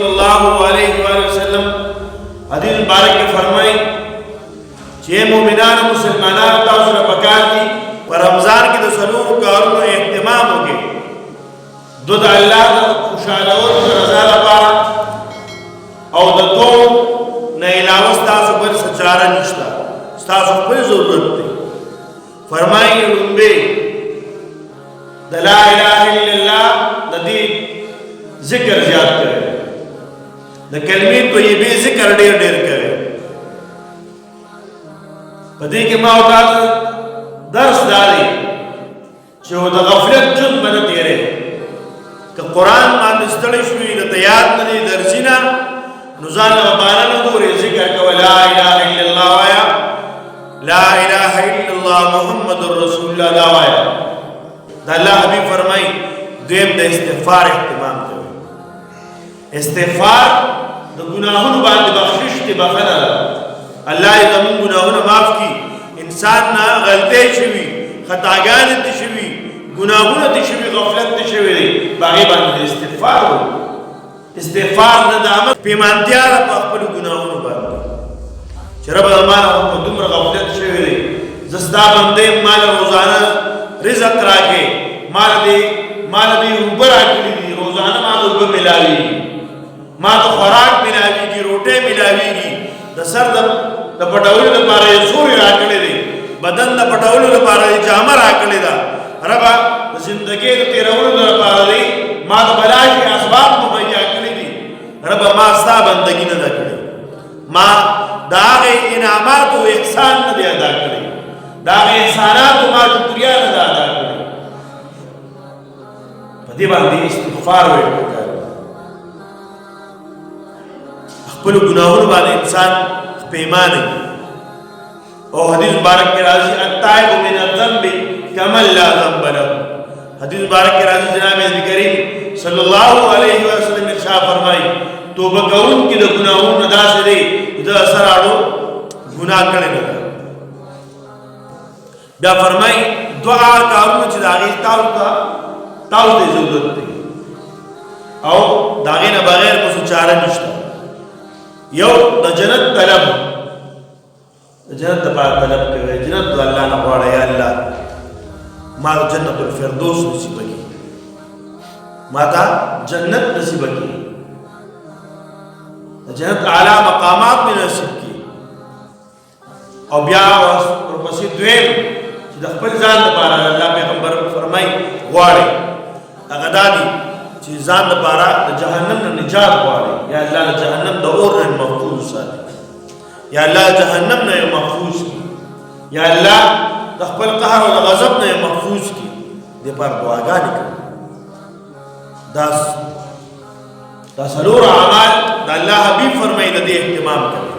सल्लल्लाहु अलैहि वसल्लम हदीस मुबारक में फरमाई जे मोमिनान मुसलमानान तासु ला पकार दी पर रमजान की तो सलूर कारनो एहतमाम हो गए दो अल्लाह खुशालो रजा लपारा और दो न इलावा तासु पर सचारा निश्ता तासु पर जरूरत है फरमाई रुंबे ला इलाहा इल्लल्लाह नदी जिक्र याद करे द कलमी तो ये भी जिक्र ढेर ढेर करे पति के माँ होता दर्श डाली जो द गफलत जुन बन तेरे कि कुरान मान इस्तड़ी शुई न तैयार नहीं दर्जिना नुज़ान वबाना न दूरे जिक्र का ला इलाहा इल्लल्लाह आया ला इलाहा इल्लल्लाह मुहम्मदुर रसूलुल्लाह दावाया अल्लाह हबीब फरमाई देव द इस्तिगफार इत्तिमाम करे इस्तिगफार द गुनाहों बांध बख्शिश के बखना अल्लाह तमम गुनाहों माफ की इंसान ना गलती शिवी खतागान तिशवी गुनाहों तिशवी गफलत तिशवी बागे बांध इस्तिगफार हो इस्तिगफार न दामत पेमानतियार अपने गुनाहों बांध शरब हमारा हम तुम गफलत शिवी जस्ता बंदे माल रोजाना रिज़्क़ राके माल दे ऊपर आके रोजाना माल ऊपर मिलावी माँ तो खुराक मिलावेगी रोटे मिलावेगी दसर द पटाउल द पारा सूर्य राकले दे बदन द पटाउल द पारा जामा राकले दा रबा जिंदगी द तेरउल द पारा दे माँ तो बलाय के असबाब मुहैया करे दी रबा माँ सा बंदगी न दा करे माँ दागे इनामात व ihsan न दे अदा करे दागे ihsanat माँ शुक्रिया न दा अदा करे पति बांधी इस्तिगफार वे कुल गुनाहों वाले इंसान पेमान है और हदीस मुबारक के राजी अत्ताइब मिन अज़्ज़म्बि कमन ला ज़म्ब लहु हदीस मुबारक के राजी जनाब नबी करीम सल्लल्लाहु अलैहि वसल्लम इरशाद फरमाई तौबा करून की गुनाहों नदा से दे इधर असर आड़ो गुनाह करे न बया फरमाई दुआ कारून चिदागी ताऊ दे जरूरत है और दागे न बगैर को सुचारा निश्ता यो द जन्नत तलब जन्नत दबा तलब के जन्नत तो अल्लाह ना पड़ा या अल्लाह मार जन्नतुल फिरदौस नसीब की माता जन्नत नसीब की जन्नत आला मकामात में नसीब की और ब्या और पसी द्वेम दखल जान दबारा अल्लाह पैगंबर फरमाई वाड़े अगदादी चीज़ान दबारा जहन्नम न निजात वाले या अल्लाह जहन्नम द और न महफूज साले या अल्लाह जहन्नम न महफूज की या अल्लाह दखल कहर और गज़ब न महफूज की दे पर दुआगा निकल दस सलूर अमाल अल्लाह हबीब फरमाई दे एहतमाम करे